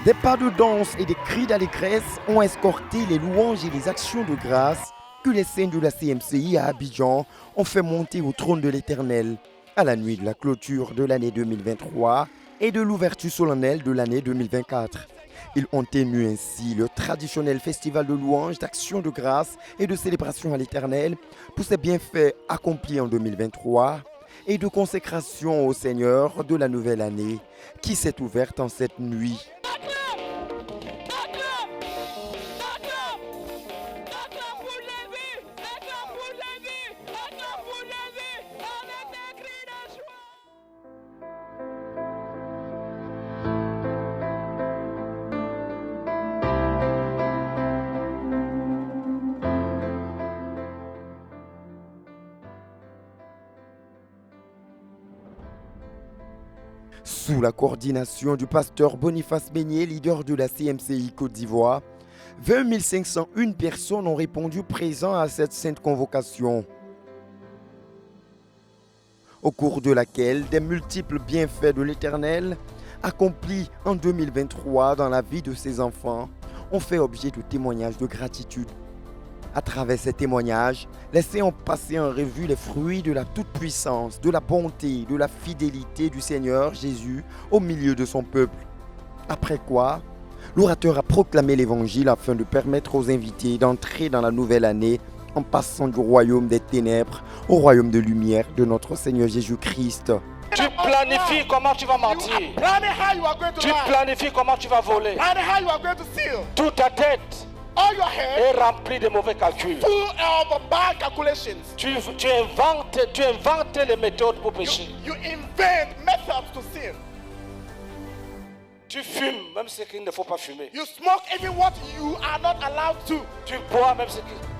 Des pas de danse et des cris d'allégresse ont escorté les louanges et les actions de grâce que les saints de la CMCI à Abidjan ont fait monter au trône de l'Éternel à la nuit de la clôture de l'année 2023 et de l'ouverture solennelle de l'année 2024. Ils ont tenu ainsi le traditionnel festival de louanges, d'actions de grâce et de célébration à l'Éternel pour ses bienfaits accomplis en 2023 et de consécration au Seigneur de la nouvelle année qui s'est ouverte en cette nuit. Sous la coordination du pasteur Boniface Meignier, leader de la CMCI Côte d'Ivoire, 20 501 personnes ont répondu présents à cette sainte convocation, au cours de laquelle des multiples bienfaits de l'Éternel, accomplis en 2023 dans la vie de ses enfants, ont fait objet de témoignages de gratitude. À travers ces témoignages, les saints ont passé en revue les fruits de la toute-puissance, de la bonté, de la fidélité du Seigneur Jésus au milieu de son peuple. Après quoi, l'orateur a proclamé l'évangile afin de permettre aux invités d'entrer dans la nouvelle année en passant du royaume des ténèbres au royaume de lumière de notre Seigneur Jésus-Christ. Tu planifies comment tu vas mentir. Tu planifies comment tu vas voler. Toute ta tête all your head est remplie de mauvais calculs. full of bad calculations. Tu inventes les méthodes pour pécher. You invent methods to sin. Tu fumes même ce qu'il ne faut pas fumer. You smoke even what you are not allowed to. Tu bois même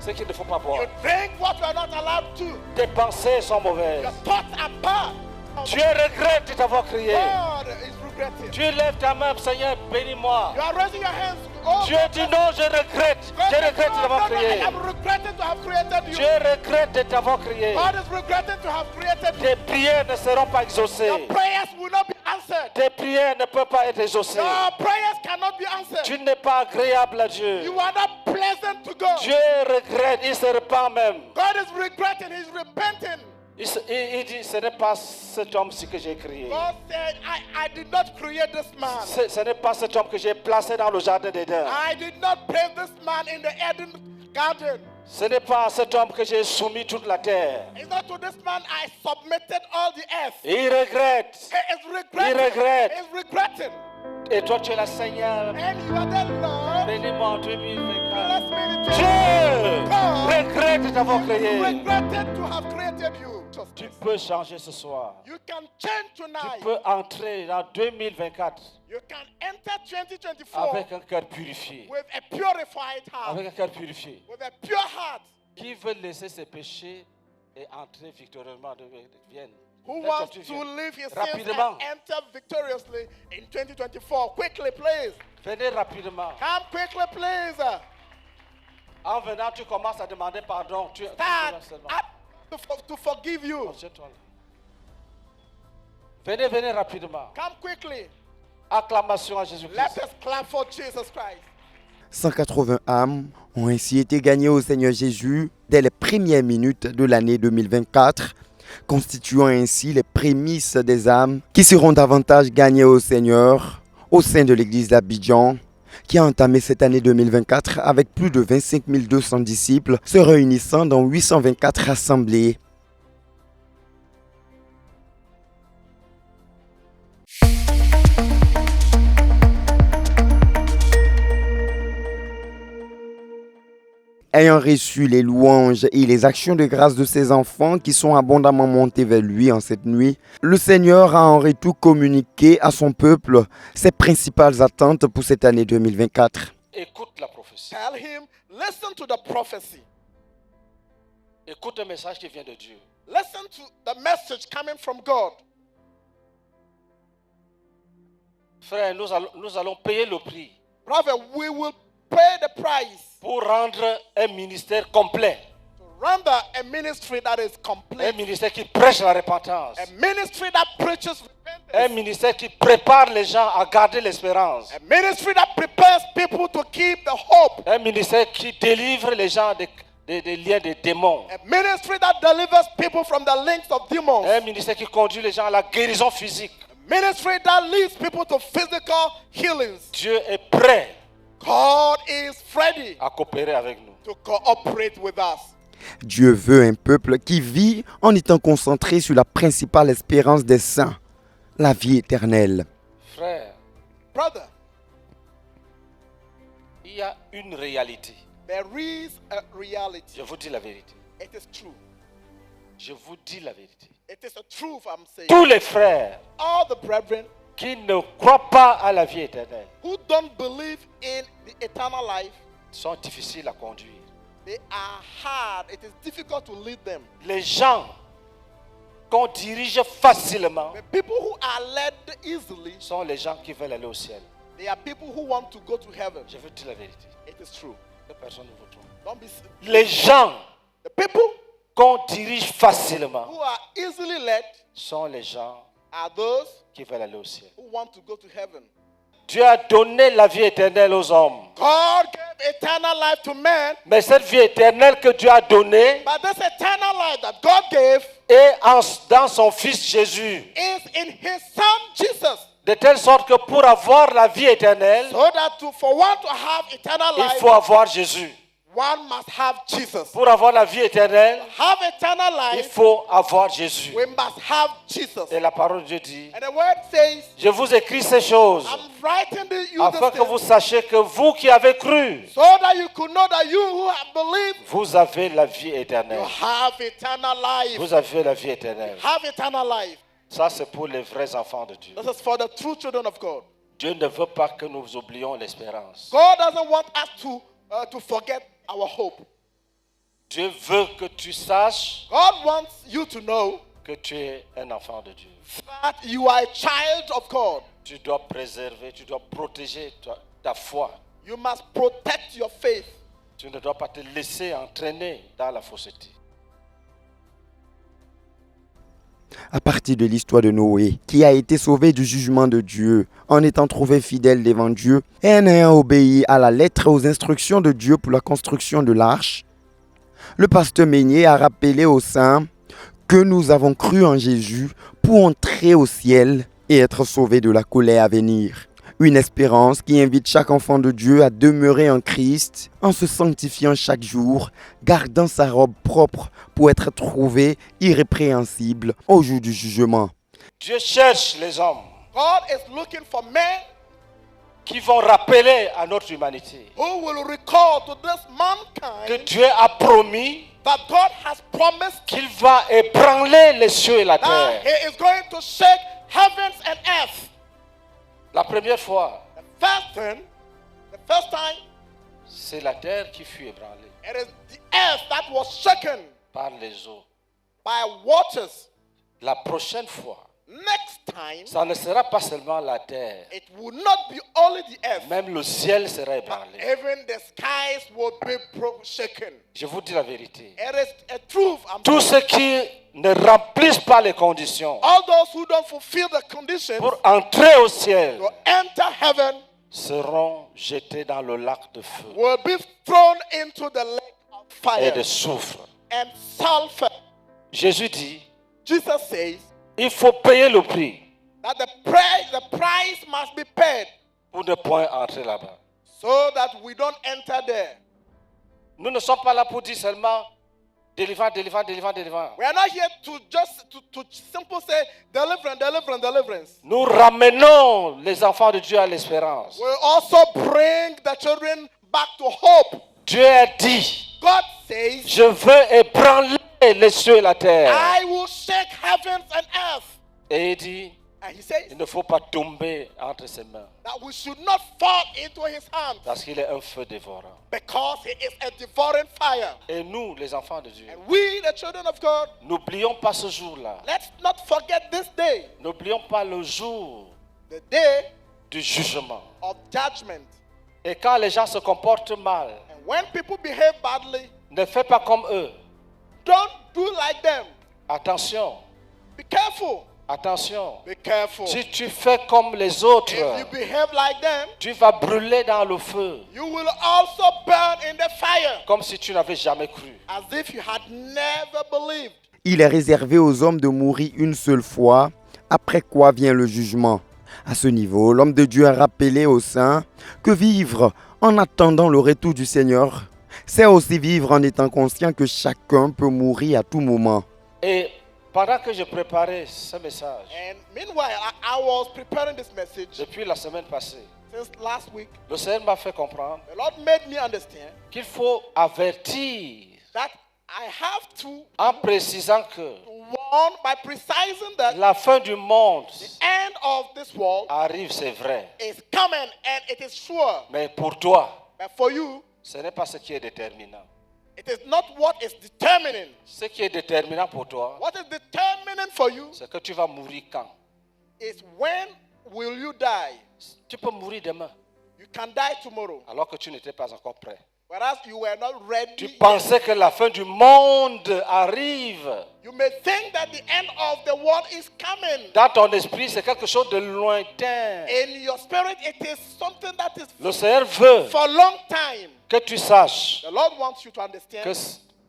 ce qu'il ne faut pas boire. You drink what you are not allowed to. Tes pensées sont mauvaises. Your thoughts are bad. Dieu regrette de t'avoir crié. God is regretting. Tu lèves ta main, Seigneur, bénis-moi. You are raising your hands. Oh, Dieu dit non, je regrette. Je regrette de t'avoir crié. I am regretting to have created you. Je regrette de t'avoir crié. God is regretting to have created you. Tes prières ne seront pas exaucées. Your prayers will not be answered. Tes prières ne peuvent pas être exaucées. Your prayers cannot be answered. Tu n'es pas agréable à Dieu. You are not pleasant to God. Dieu regrette, il se repent même. God is regretting, he's repenting. Il dit, ce n'est pas cet homme-ci que j'ai créé. God said, I did not create this man. Ce n'est pas cet homme que j'ai placé dans le jardin d'Éden. I did not place this man in the Eden garden. Ce n'est pas à cet homme que j'ai soumis toute la terre. It's not to this man I submitted all the earth. Il regrette. He is regretting. Il regrette. He's regretting. Et toi, tu es la Seigneur. And you are the Lord. Bénis-moi en 2024. Bless me in Dieu God regrette d'avoir créé. regretted to have created you. Tu peux changer ce soir. You can change Tu tonight. peux entrer dans 2024 You can enter 2024 avec un cœur purifié. with a purified heart. Avec un cœur purifié. With a pure heart. Qui veut laisser ses péchés et entrer victorieusement de Vienne? Who wants to leave his sins Rapidement. and enter victoriously in 2024? Quickly, please. Venez rapidement. Come quickly, please. En venant, tu commences à demander pardon. Start to forgive you. Venez rapidement. Come quickly. Acclamation à Let Jésus-Christ. us clap for Jesus Christ. 180 âmes ont ainsi été gagnées au Seigneur Jésus dès les premières minutes de l'année 2024, constituant ainsi les prémices des âmes qui seront davantage gagnées au Seigneur au sein de l'église d'Abidjan, qui a entamé cette année 2024 avec plus de 25 200 disciples se réunissant dans 824 assemblées. Ayant reçu les louanges et les actions de grâce de ses enfants qui sont abondamment montés vers lui en cette nuit, le Seigneur a en retour communiqué à son peuple ses principales attentes pour cette année 2024. Écoute la prophétie. Tell him, listen to the prophecy. Écoute le message qui vient de Dieu. Listen to the message coming from God. Frère, nous allons payer le prix Brother, we will pay the price pour rendre un ministère complet. to render a ministry that is complete. Un ministère qui prêche la repentance. A ministry that preaches repentance. Un ministère qui prépare les gens à garder l'espérance. A ministry that prepares people to keep the hope. Un ministère qui délivre les gens des liens des démons. A ministry that delivers people from the links of demons. Un ministère qui conduit les gens à la guérison physique. A ministry that leads people to physical healings. Dieu est prêt God is ready à coopérer avec nous. to cooperate with us. Dieu veut un peuple qui vit en étant concentré sur la principale espérance des saints, la vie éternelle. Frère, Brother, il y a une réalité. there is a reality. Je vous dis la vérité. It is true. Je vous dis la vérité. It is a truth I'm saying. Tous les frères All the brethren qui ne croient pas à la vie éternelle who don't believe in the eternal life, sont difficiles à conduire. they are hard. It is difficult to lead them. Les gens qu'on dirige facilement The people who are led easily, sont les gens qui veulent aller au ciel. they are people who want to go to heaven. Je veux dire la vérité. It is true. Que personne ne vous trompe. Don't be. Les gens The people qu'on dirige facilement who are easily led sont les gens are those qui veulent aller au ciel. who want to go to heaven. Dieu a donné la vie éternelle aux hommes. God gave eternal life to man, Mais cette vie éternelle que Dieu a donnée but this eternal life that God gave est dans son Fils Jésus. is in His Son Jesus. De telle sorte que pour avoir la vie éternelle, So that for one to have eternal il life, faut avoir Jésus. one must have Jesus. Pour avoir la vie éternelle, Have eternal il life, faut avoir Jésus. we must have Jesus. Et la parole de Dieu dit, And the word says, je vous écris ces choses I'm writing you afin this que vous thing, sachiez que vous qui avez cru, so that you could know that you who have believed, vous avez la vie you éternelle. have eternal life. Vous avez la vie éternelle. Have eternal life. Ça, c'est pour les vrais enfants de Dieu. This is for the true children of God. Dieu ne veut pas que nous oublions l'espérance. God doesn't want us to forget our hope. Dieu veut que tu saches God wants you to know que tu es un enfant de Dieu. that you are a child of God. Tu dois préserver, tu dois protéger ta foi. You must protect your faith. Tu ne dois pas te laisser entraîner dans la fausseté. À partir de l'histoire de Noé, qui a été sauvé du jugement de Dieu en étant trouvé fidèle devant Dieu et en ayant obéi à la lettre et aux instructions de Dieu pour la construction de l'arche, le pasteur Meignier a rappelé aux saints que nous avons cru en Jésus pour entrer au ciel et être sauvés de la colère à venir. Une espérance qui invite chaque enfant de Dieu à demeurer en Christ en se sanctifiant chaque jour, gardant sa robe propre pour être trouvé irrépréhensible au jour du jugement. Dieu cherche les hommes God is looking for men qui vont rappeler à notre humanité who will recall to this que mankind Dieu a promis that God has promised qu'il va ébranler les cieux et la that terre. He is going to shake heavens and earth. La première fois, The first time, c'est la terre qui fut ébranlée it is the earth that was shaken par les eaux. by waters. La prochaine fois, Next time, ça ne sera pas seulement la terre, it will not be only the earth, même le ciel sera but ébranlé. even the skies will be shaken. Je vous dis la vérité. It is a truth. Tous ceux qui ne remplissent pas les conditions All those who don't fulfill the conditions pour entrer au ciel to enter heaven seront jetés dans le lac de feu will be thrown into the lake of et fire de soufre. and sulfur. Jésus dit, Jesus says il faut payer le prix that the price must be paid pour ne point entrer là-bas. so that we don't enter there. Nous ne sommes pas là pour dire seulement délivrance, délivrance, délivrance, délivrance. We are not here to just to simply say deliverance, deliverance, deliverance. Nous ramenons les enfants de Dieu à l'espérance. We also bring the children back to hope. Dieu a dit, God says, je veux ébranler les cieux et la terre. I will shake heavens and earth. Et il dit, And he says il ne faut pas tomber entre ses mains that we should not fall into his hands parce qu'il est un feu dévorant. because he is a devouring fire. Et nous, les enfants de Dieu, And we, the children of God, n'oublions pas ce jour-là. let's not forget this day, N'oublions pas le jour the day du jugement. of judgment. Et quand les gens se comportent mal, And when people behave badly, ne fais pas comme eux. don't do like them. Attention, Be careful. Attention. Be careful. Si tu fais comme les autres, If you behave like them, tu vas brûler dans le feu, you will also burn in the fire, comme si tu n'avais jamais cru. as if you had never believed. Il est réservé aux hommes de mourir une seule fois, après quoi vient le jugement. À ce niveau, l'homme de Dieu a rappelé aux saints que vivre en attendant le retour du Seigneur, c'est aussi vivre en étant conscient que chacun peut mourir à tout moment. Et pendant que je préparais ce message, And meanwhile, I was preparing this message depuis la semaine passée, since last week. le Seigneur m'a fait comprendre The Lord made me understand qu'il faut avertir that I have to en précisant que warn by precising that la fin du monde end of this world arrive, c'est vrai. is coming and it is sure. Mais pour toi, But for you, ce n'est pas ce qui est déterminant. it is not what is determining. Ce qui est déterminant pour toi, What is determining for you c'est que tu vas mourir quand. is when will you die. Tu peux mourir demain, You can die tomorrow, alors que tu n'étais pas encore prêt. whereas you were not ready. Tu yet. pensais que la fin du monde arrive. You may think that the end of the world is coming. Dans ton esprit, c'est quelque chose de lointain. In your spirit, it is something that is Le Seigneur veut for a long time. que tu saches The Lord wants you to understand que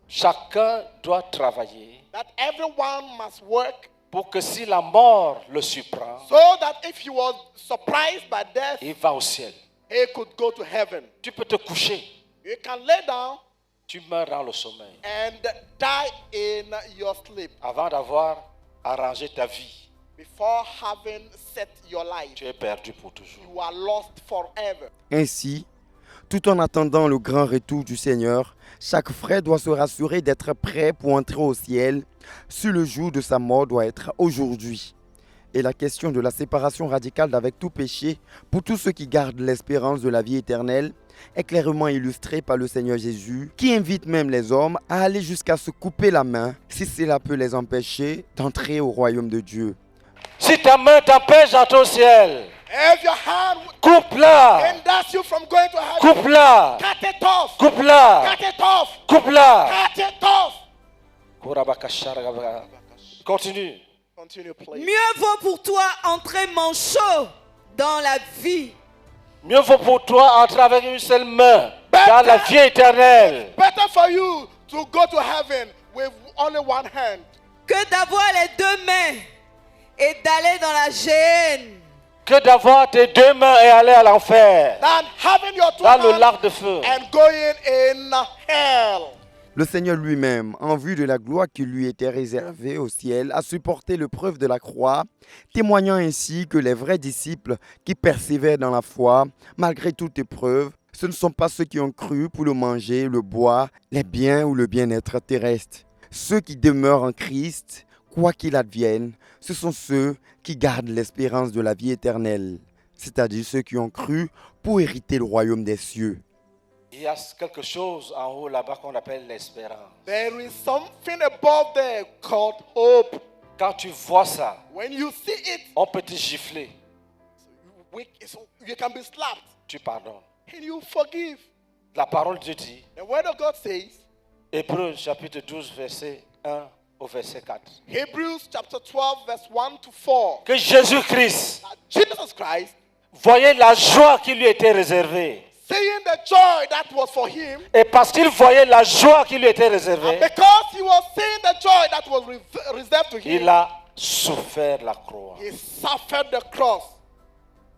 chacun doit travailler that everyone must work pour que si la mort le surprend, so that if he was surprised by death, il va au ciel. he could go to heaven. Tu peux te coucher, You can lay down tu meurs dans le sommeil and die in your sleep avant d'avoir arrangé ta vie. before having set your life. Tu es perdu pour toujours. You are lost forever. Ainsi, tout en attendant le grand retour du Seigneur, chaque frère doit se rassurer d'être prêt pour entrer au ciel si le jour de sa mort doit être aujourd'hui. Et la question de la séparation radicale d'avec tout péché pour tous ceux qui gardent l'espérance de la vie éternelle est clairement illustrée par le Seigneur Jésus, qui invite même les hommes à aller jusqu'à se couper la main si cela peut les empêcher d'entrer au royaume de Dieu. Si ta main t'empêche d'entrer au ciel, If your hand coupe-la, hinders you from going to heaven, coupe-la, cut it off. coupe-la, Cut it off. coupe-la. Cut it off. Continue. Continue, please. Mieux vaut pour toi entrer manchot dans la vie Mieux vaut pour toi entrer avec une seule main dans la vie éternelle Better for you to go to heaven with only one hand que d'avoir les deux mains et d'aller dans la géhenne. que d'avoir tes deux mains et aller à l'enfer, than having your two dans le hands lac de feu. and going in hell. Le Seigneur lui-même, en vue de la gloire qui lui était réservée au ciel, a supporté l'épreuve de la croix, témoignant ainsi que les vrais disciples qui persévèrent dans la foi, malgré toute épreuve, ce ne sont pas ceux qui ont cru pour le manger, le boire, les biens ou le bien-être terrestre. Ceux qui demeurent en Christ, quoi qu'il advienne, ce sont ceux qui gardent l'espérance de la vie éternelle, c'est-à-dire ceux qui ont cru pour hériter le royaume des cieux. Il y a quelque chose en haut là-bas qu'on appelle l'espérance. There is something above there called hope. Quand tu vois ça, When you see it, on peut te gifler, you can be slapped tu pardonnes. and you forgive. La parole de Dieu dit, The word of God says, Hébreux chapitre 12, verset 1 au verset 4, Hebrews chapter 12, verse 1 to 4, que Jésus-Christ that Jesus Christ, voyait la joie qui lui était réservée. seeing the joy that was for him, Et parce qu'il voyait la joie qui lui était réservée, because he was seeing the joy that was reserved to him, il a souffert la croix. he suffered the cross.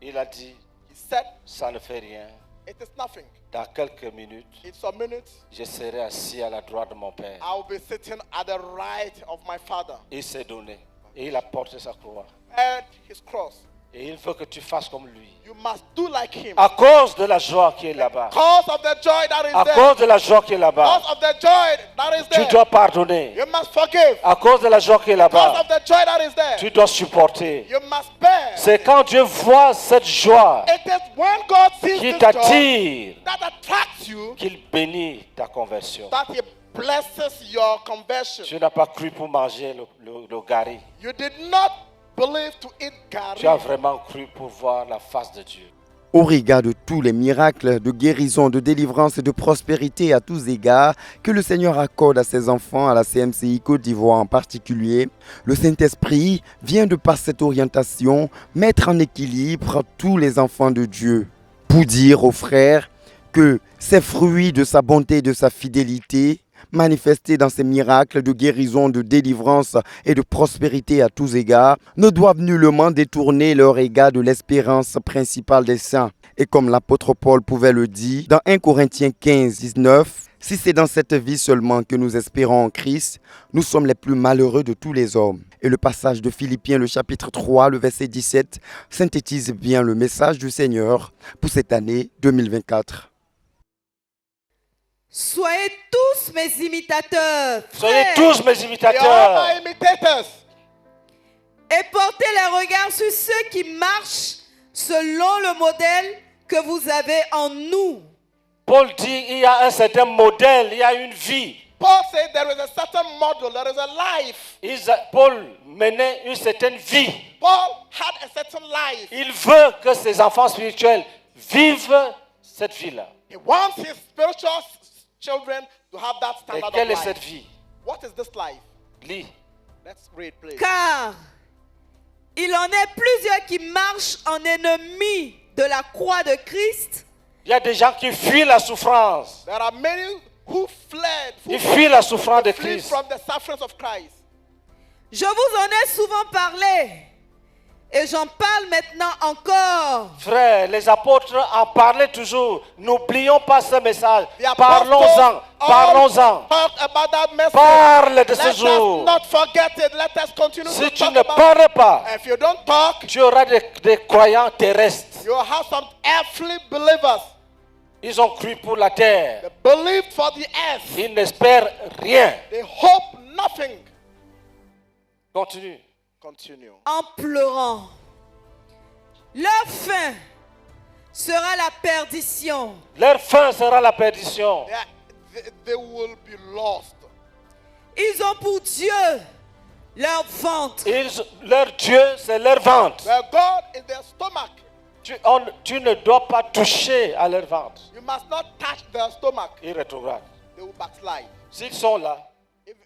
Il a dit, He said, ça ne fait rien. it is nothing. Dans quelques minutes, In some minutes, je serai assis à la droite de mon Père. I will be sitting at the right of my Father. Il s'est donné. Et il a porté sa croix. And his cross. Et il veut que tu fasses comme lui. You must do like him. À cause de la joie qui est là-bas. Cause of the joy that is À there. cause de la joie qui est là-bas. Cause of the joy that is Tu there. dois pardonner. You must forgive. À cause de la joie qui est Cause là-bas. of the joy that is there. Tu dois supporter. You must bear. C'est quand Dieu voit cette joie It is when God sees qui this joy t'attire that attracts you qu'il bénit ta conversion. that He blesses your conversion. Tu n'as pas cru pour manger le gari. You did not believe to eat Tu as gari. vraiment cru pour voir la face de Dieu. Au regard de tous les miracles de guérison, de délivrance et de prospérité à tous égards que le Seigneur accorde à ses enfants, à la CMCI Côte d'Ivoire en particulier, le Saint-Esprit vient de par cette orientation mettre en équilibre tous les enfants de Dieu pour dire aux frères que ces fruits de sa bonté et de sa fidélité manifestés dans ces miracles de guérison, de délivrance et de prospérité à tous égards, ne doivent nullement détourner leur égard de l'espérance principale des saints. Et comme l'apôtre Paul pouvait le dire dans 1 Corinthiens 15, 19, « Si c'est dans cette vie seulement que nous espérons en Christ, nous sommes les plus malheureux de tous les hommes. » Et le passage de Philippiens, le chapitre 3, le verset 17, synthétise bien le message du Seigneur pour cette année 2024. Soyez tous mes imitateurs. Soyez frères, tous mes They are imitateurs. my imitators. et portez les regards sur ceux qui marchent selon le modèle que vous avez en nous. Paul dit il y a un certain modèle, il y a une vie. Paul said there is a certain model, there is a life. Paul menait une certaine vie. Paul had a certain life. Il veut que ses enfants spirituels vivent cette vie-là. He wants his spiritual children to have that Et standard quelle est of cette life. vie? What is this life? Lis. Let's read, please. Car il en est plusieurs qui marchent en ennemis de la croix de Christ, Il y a des gens qui fuient la souffrance. There are many who fled, Ils fuient la souffrance de flee Christ. from the sufferings of Christ. je vous en ai souvent parlé et j'en parle maintenant encore. Frères, les apôtres en parlaient toujours. N'oublions pas ce message. The apostles Parlons-en. all Parlons-en. talked about that message. Parle de Let ce us jour. not forget it. Let us continue Si to tu talk ne about parles pas, it. If you don't talk, tu auras des croyants terrestres. you will have some earthly believers. Ils ont cru pour la terre. They believed for the earth. Ils n'espèrent rien. They hope nothing. Continue. Continue. En pleurant. Leur fin sera la perdition. Leur fin sera la perdition. They will be lost. Ils ont pour Dieu leur ventre. Leur Dieu, c'est leur ventre. Their God is their stomach. Tu ne dois pas toucher à leur ventre. You must not touch their stomach. Ils rétrogradent. They will backslide. S'ils sont là,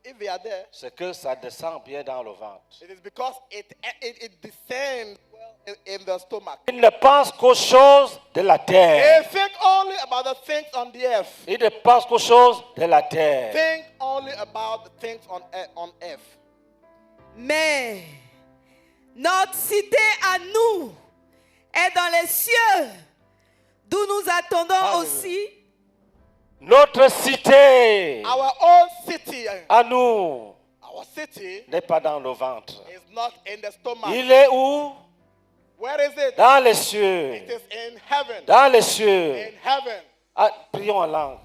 If they are there, c'est que ça descend bien dans le ventre. it is because it descends well in the stomach. Ils ne pensent qu'aux choses de la They terre. think only about the things on the earth. Ils ne pensent qu'aux choses de la terre. Think only about the things on earth. Mais notre cité à nous est dans les cieux, d'où nous attendons Alléluia. aussi Notre cité Our own city, à nous our city n'est pas dans le ventre. is not in the stomach. Il est où? Where is it? Dans les cieux. It is in heaven. Dans les cieux. In heaven. Ah, prions en langue.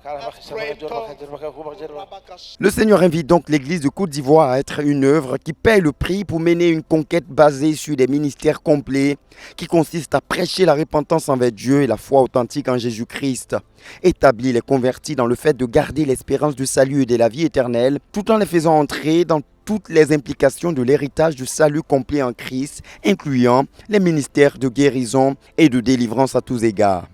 Le Seigneur invite donc l'Église de Côte d'Ivoire à être une œuvre qui paie le prix pour mener une conquête basée sur des ministères complets qui consistent à prêcher la repentance envers Dieu et la foi authentique en Jésus-Christ, établir les convertis dans le fait de garder l'espérance du salut et de la vie éternelle, tout en les faisant entrer dans toutes les implications de l'héritage du salut complet en Christ, incluant les ministères de guérison et de délivrance à tous égards.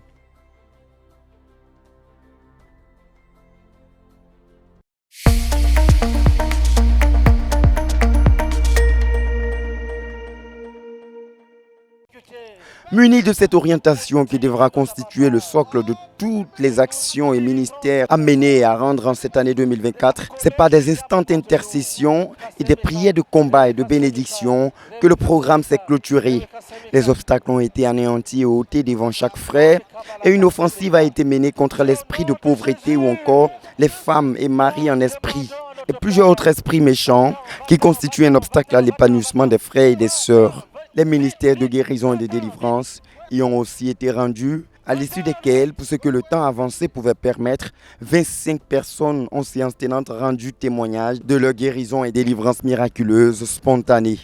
Muni de cette orientation qui devra constituer le socle de toutes les actions et ministères à mener et à rendre en cette année 2024, c'est par des instants d'intercession et des prières de combat et de bénédiction que le programme s'est clôturé. Les obstacles ont été anéantis et ôtés devant chaque frère et une offensive a été menée contre l'esprit de pauvreté ou encore les femmes et maris en esprit et plusieurs autres esprits méchants qui constituent un obstacle à l'épanouissement des frères et des sœurs. Les ministères de guérison et de délivrance y ont aussi été rendus, à l'issue desquels, pour ce que le temps avancé pouvait permettre, 25 personnes en séance tenante rendu témoignage de leur guérison et délivrance miraculeuse spontanée.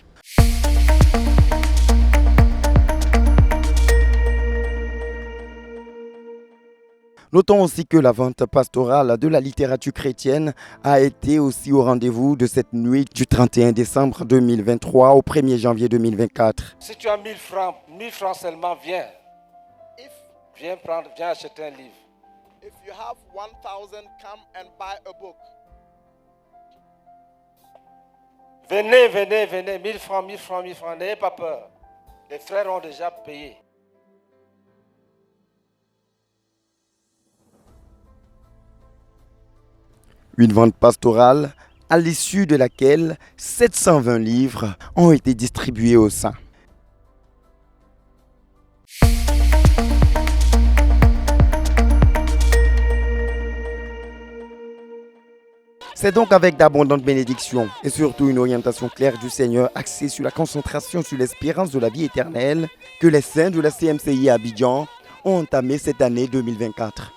Notons aussi que la vente pastorale de la littérature chrétienne a été aussi au rendez-vous de cette nuit du 31 décembre 2023 au 1er janvier 2024. Si tu as 1000 francs seulement, viens. If Viens acheter un livre. If you have 1,000, come and buy a book. Venez, 1000 francs, n'ayez pas peur. Les frères ont déjà payé. Une vente pastorale à l'issue de laquelle 720 livres ont été distribués aux saints. C'est donc avec d'abondantes bénédictions et surtout une orientation claire du Seigneur axée sur la concentration sur l'espérance de la vie éternelle que les saints de la CMCI à Abidjan ont entamé cette année 2024.